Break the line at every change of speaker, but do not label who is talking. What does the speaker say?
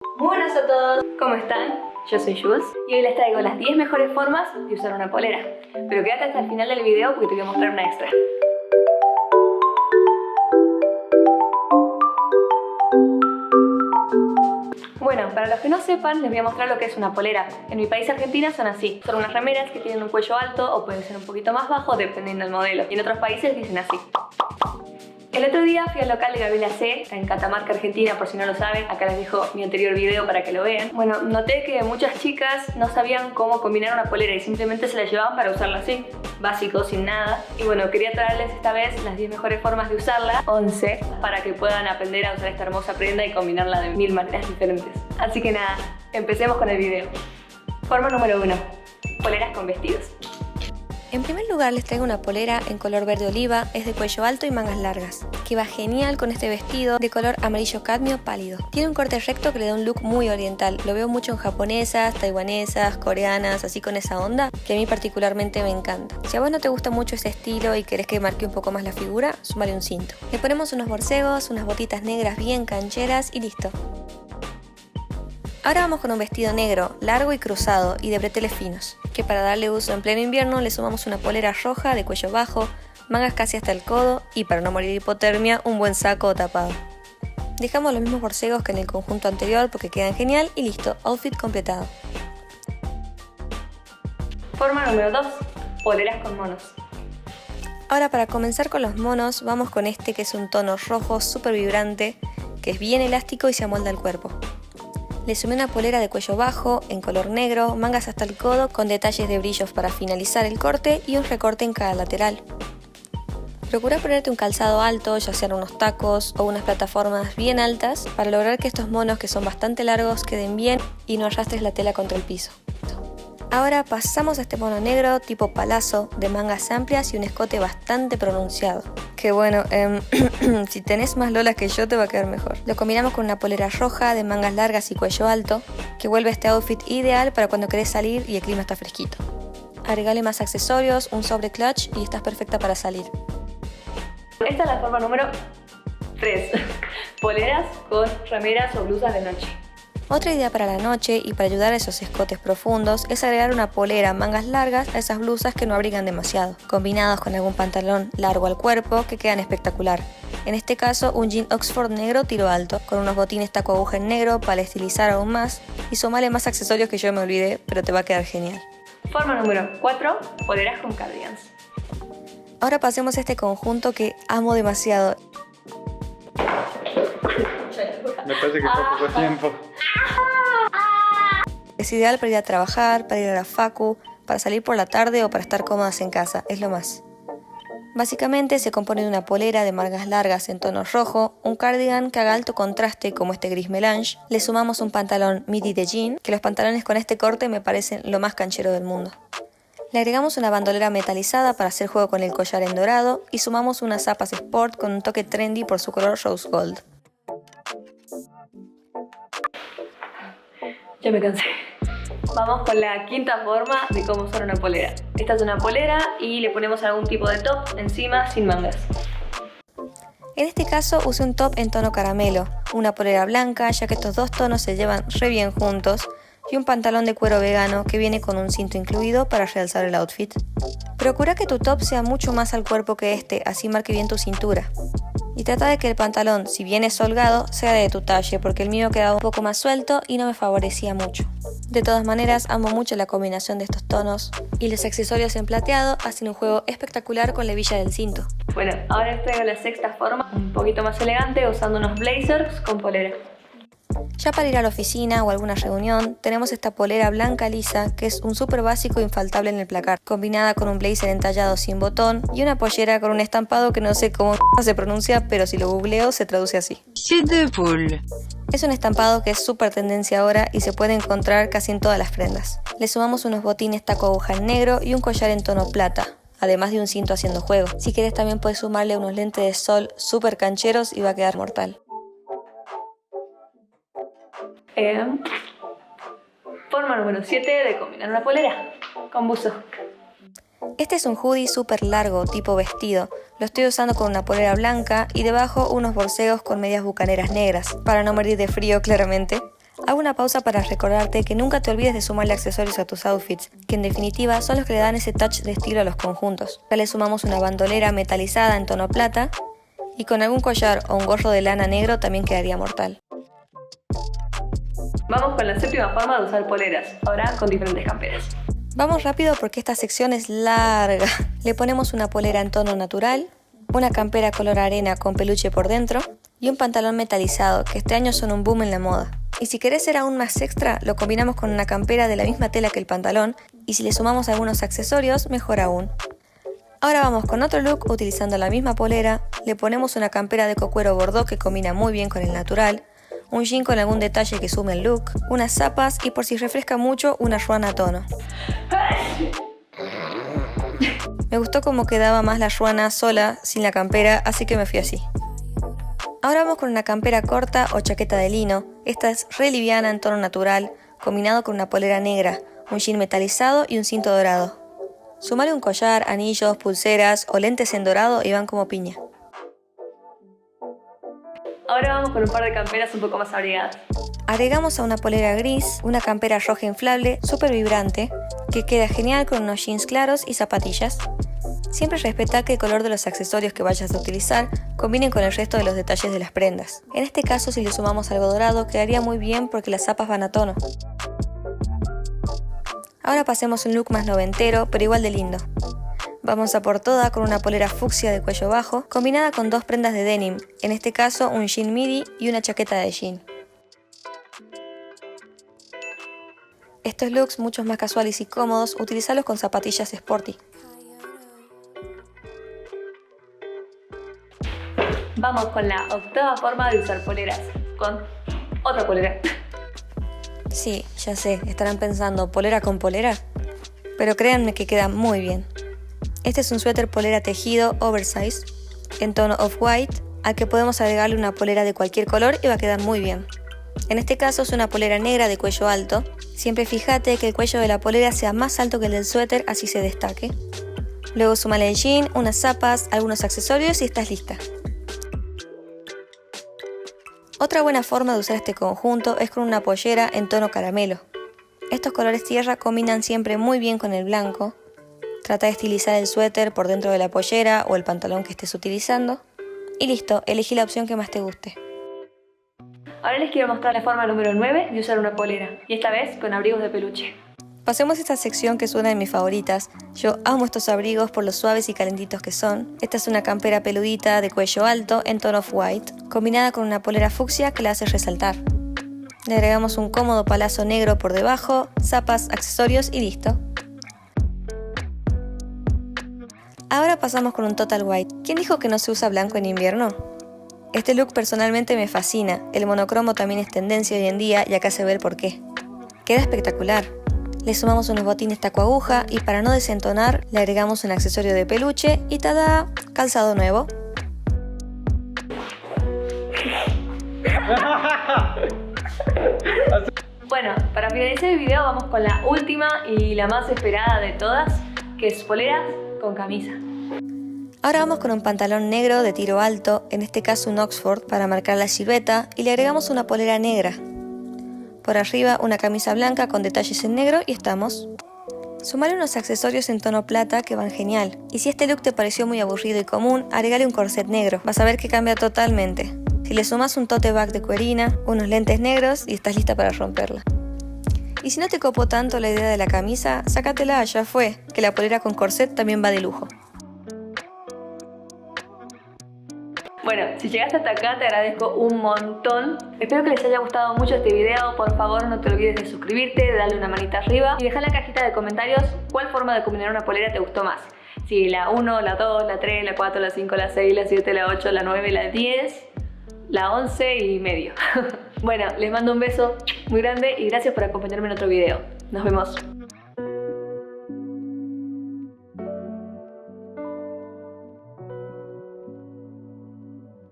Muy buenas a todos, ¿cómo están? Yo soy Jules y hoy les traigo las 10 mejores formas de usar una polera. Pero quédate hasta el final del video porque te voy a mostrar una extra. Bueno, para los que no sepan, les voy a mostrar lo que es una polera. En mi país, Argentina, son así. Son unas remeras que tienen un cuello alto o pueden ser un poquito más bajo dependiendo del modelo. Y en otros países dicen así. El otro día fui al local de Gabriela C, en Catamarca, Argentina, por si no lo saben. Acá les dejo mi anterior video para que lo vean. Bueno, noté que muchas chicas no sabían cómo combinar una polera y simplemente se la llevaban para usarla así, básico, sin nada. Y bueno, quería traerles esta vez las 10 mejores formas de usarla, 11, para que puedan aprender a usar esta hermosa prenda y combinarla de 1000 maneras diferentes. Así que nada, empecemos con el video. Forma número 1. Poleras con vestidos.
En primer lugar les traigo una polera en color verde oliva, es de cuello alto y mangas largas, que va genial con este vestido de color amarillo cadmio pálido. Tiene un corte recto que le da un look muy oriental, lo veo mucho en japonesas, taiwanesas, coreanas, así con esa onda, que a mí particularmente me encanta. Si a vos no te gusta mucho ese estilo y querés que marque un poco más la figura, súmale un cinto. Le ponemos unos borcegos, unas botitas negras bien cancheras y listo. Ahora vamos con un vestido negro, largo y cruzado y de breteles finos, que para darle uso en pleno invierno le sumamos una polera roja de cuello bajo, mangas casi hasta el codo y para no morir de hipotermia un buen saco o tapado. Dejamos los mismos borcegos que en el conjunto anterior porque quedan genial y listo, outfit completado.
Forma número 2. Poleras con monos.
Ahora para comenzar con los monos vamos con este que es un tono rojo súper vibrante, que es bien elástico y se amolda al cuerpo. Le sumé una polera de cuello bajo, en color negro, mangas hasta el codo, con detalles de brillos para finalizar el corte y un recorte en cada lateral. Procura ponerte un calzado alto, ya sean unos tacos o unas plataformas bien altas, para lograr que estos monos que son bastante largos queden bien y no arrastres la tela contra el piso. Ahora pasamos a este mono negro tipo palazo, de mangas amplias y un escote bastante pronunciado. Que bueno, si tenés más lolas que yo te va a quedar mejor. Lo combinamos con una polera roja de mangas largas y cuello alto, que vuelve este outfit ideal para cuando querés salir y el clima está fresquito. Agregale más accesorios, un sobre clutch y estás perfecta para salir.
Esta es la forma número 3. Poleras con remeras o blusas de noche.
Otra idea para la noche y para ayudar a esos escotes profundos es agregar una polera mangas largas a esas blusas que no abrigan demasiado, combinados con algún pantalón largo al cuerpo que quedan espectacular. En este caso un jean Oxford negro tiro alto, con unos botines taco aguja en negro para estilizar aún más y sumale más accesorios que yo me olvidé, pero te va a quedar genial.
Forma número 4. Poleras con cardigans.
Ahora pasemos a este conjunto que amo demasiado.
Me parece que fue poco tiempo.
Es ideal para ir a trabajar, para ir a la facu, para salir por la tarde o para estar cómodas en casa, es lo más. Básicamente se compone de una polera de mangas largas en tono rojo, un cardigan que haga alto contraste como este gris melange, le sumamos un pantalón midi de jean, que los pantalones con este corte me parecen lo más canchero del mundo. Le agregamos una bandolera metalizada para hacer juego con el collar en dorado y sumamos unas zapas sport con un toque trendy por su color rose gold.
Ya me cansé. Vamos con la quinta forma de cómo usar una polera. Esta es una polera y le ponemos algún tipo de top encima sin mangas.
En este caso usé un top en tono caramelo, una polera blanca ya que estos dos tonos se llevan re bien juntos y un pantalón de cuero vegano que viene con un cinto incluido para realzar el outfit. Procura que tu top sea mucho más al cuerpo que este, así marque bien tu cintura. Y trata de que el pantalón, si bien es holgado, sea de tu talle, porque el mío quedaba un poco más suelto y no me favorecía mucho. De todas maneras, amo mucho la combinación de estos tonos y los accesorios en plateado hacen un juego espectacular con la hebilla del cinto.
Bueno, ahora les traigo la sexta forma, un poquito más elegante, usando unos blazers con polera.
Ya para ir a la oficina o a alguna reunión, tenemos esta polera blanca lisa que es un súper básico e infaltable en el placar, combinada con un blazer entallado sin botón y una pollera con un estampado que no sé cómo se pronuncia, pero si lo googleo se traduce así. Es un estampado que es súper tendencia ahora y se puede encontrar casi en todas las prendas. Le sumamos unos botines taco aguja en negro y un collar en tono plata, además de un cinto haciendo juego. Si quieres también puedes sumarle unos lentes de sol súper cancheros y va a quedar mortal.
Forma número 7 de combinar una polera con buzo.
Este es un hoodie súper largo, tipo vestido. Lo estoy usando con una polera blanca y debajo unos borcegos con medias bucaneras negras, para no morir de frío claramente. Hago una pausa para recordarte que nunca te olvides de sumarle accesorios a tus outfits, que en definitiva son los que le dan ese touch de estilo a los conjuntos. Acá le sumamos una bandolera metalizada en tono plata y con algún collar o un gorro de lana negro también quedaría mortal.
Vamos con la séptima forma de usar poleras, ahora con diferentes camperas.
Vamos rápido porque esta sección es larga. Le ponemos una polera en tono natural, una campera color arena con peluche por dentro y un pantalón metalizado, que este año son un boom en la moda. Y si querés ser aún más extra, lo combinamos con una campera de la misma tela que el pantalón y si le sumamos algunos accesorios, mejor aún. Ahora vamos con otro look utilizando la misma polera, le ponemos una campera de cocuero bordó que combina muy bien con el natural, un jean con algún detalle que sume el look, unas zapas y por si refresca mucho, una ruana a tono. Me gustó cómo quedaba más la ruana sola, sin la campera, así que me fui así. Ahora vamos con una campera corta o chaqueta de lino. Esta es re liviana en tono natural, combinado con una polera negra, un jean metalizado y un cinto dorado. Sumale un collar, anillos, pulseras o lentes en dorado y van como piña.
Ahora vamos con un par de camperas un poco más abrigadas.
Agregamos a una polera gris una campera roja inflable súper vibrante que queda genial con unos jeans claros y zapatillas. Siempre respeta que el color de los accesorios que vayas a utilizar combinen con el resto de los detalles de las prendas. En este caso, si le sumamos algo dorado quedaría muy bien porque las zapas van a tono. Ahora pasemos a un look más noventero pero igual de lindo. Vamos a por toda con una polera fucsia de cuello bajo combinada con dos prendas de denim, en este caso un jean midi y una chaqueta de jean. Estos looks, muchos más casuales y cómodos, utilizarlos con zapatillas sporty.
Vamos con la octava forma de usar poleras, con otra polera.
Sí, ya sé, estarán pensando, ¿polera con polera? Pero créanme que queda muy bien. Este es un suéter polera tejido oversize, en tono off-white, al que podemos agregarle una polera de cualquier color y va a quedar muy bien. En este caso es una polera negra de cuello alto. Siempre fíjate que el cuello de la polera sea más alto que el del suéter, así se destaque. Luego súmale el jean, unas zapas, algunos accesorios y estás lista. Otra buena forma de usar este conjunto es con una pollera en tono caramelo. Estos colores tierra combinan siempre muy bien con el blanco. Trata de estilizar el suéter por dentro de la pollera o el pantalón que estés utilizando. Y listo, elegí la opción que más te guste.
Ahora les quiero mostrar la forma número 9 de usar una polera, y esta vez con abrigos de peluche.
Pasemos a esta sección que es una de mis favoritas. Yo amo estos abrigos por lo suaves y calentitos que son. Esta es una campera peludita de cuello alto en tono off-white, combinada con una polera fucsia que la hace resaltar. Le agregamos un cómodo palazo negro por debajo, zapas, accesorios y listo. Ahora pasamos con un total white. ¿Quién dijo que no se usa blanco en invierno? Este look personalmente me fascina. El monocromo también es tendencia hoy en día y acá se ve el porqué. Queda espectacular. Le sumamos unos botines taco aguja y para no desentonar le agregamos un accesorio de peluche y ¡tada! Calzado nuevo.
Bueno, para finalizar el video vamos con la última y la más esperada de todas, que es poleras con camisa.
Ahora vamos con un pantalón negro de tiro alto, en este caso un Oxford para marcar la silueta, y le agregamos una polera negra. Por arriba una camisa blanca con detalles en negro y estamos. Sumale unos accesorios en tono plata que van genial. Y si este look te pareció muy aburrido y común, agregale un corset negro. Vas a ver que cambia totalmente. Si le sumas un tote bag de cuerina, unos lentes negros y estás lista para romperla. Y si no te copó tanto la idea de la camisa, sácatela, ya fue, que la polera con corset también va de lujo.
Bueno, si llegaste hasta acá te agradezco un montón. Espero que les haya gustado mucho este video. Por favor no te olvides de suscribirte, de darle una manita arriba y dejar en la cajita de comentarios cuál forma de combinar una polera te gustó más. Si la 1, la 2, la 3, la 4, la 5, la 6, la 7, la 8, la 9, la 10, la 11 y medio. Bueno, les mando un beso muy grande y gracias por acompañarme en otro video. Nos vemos.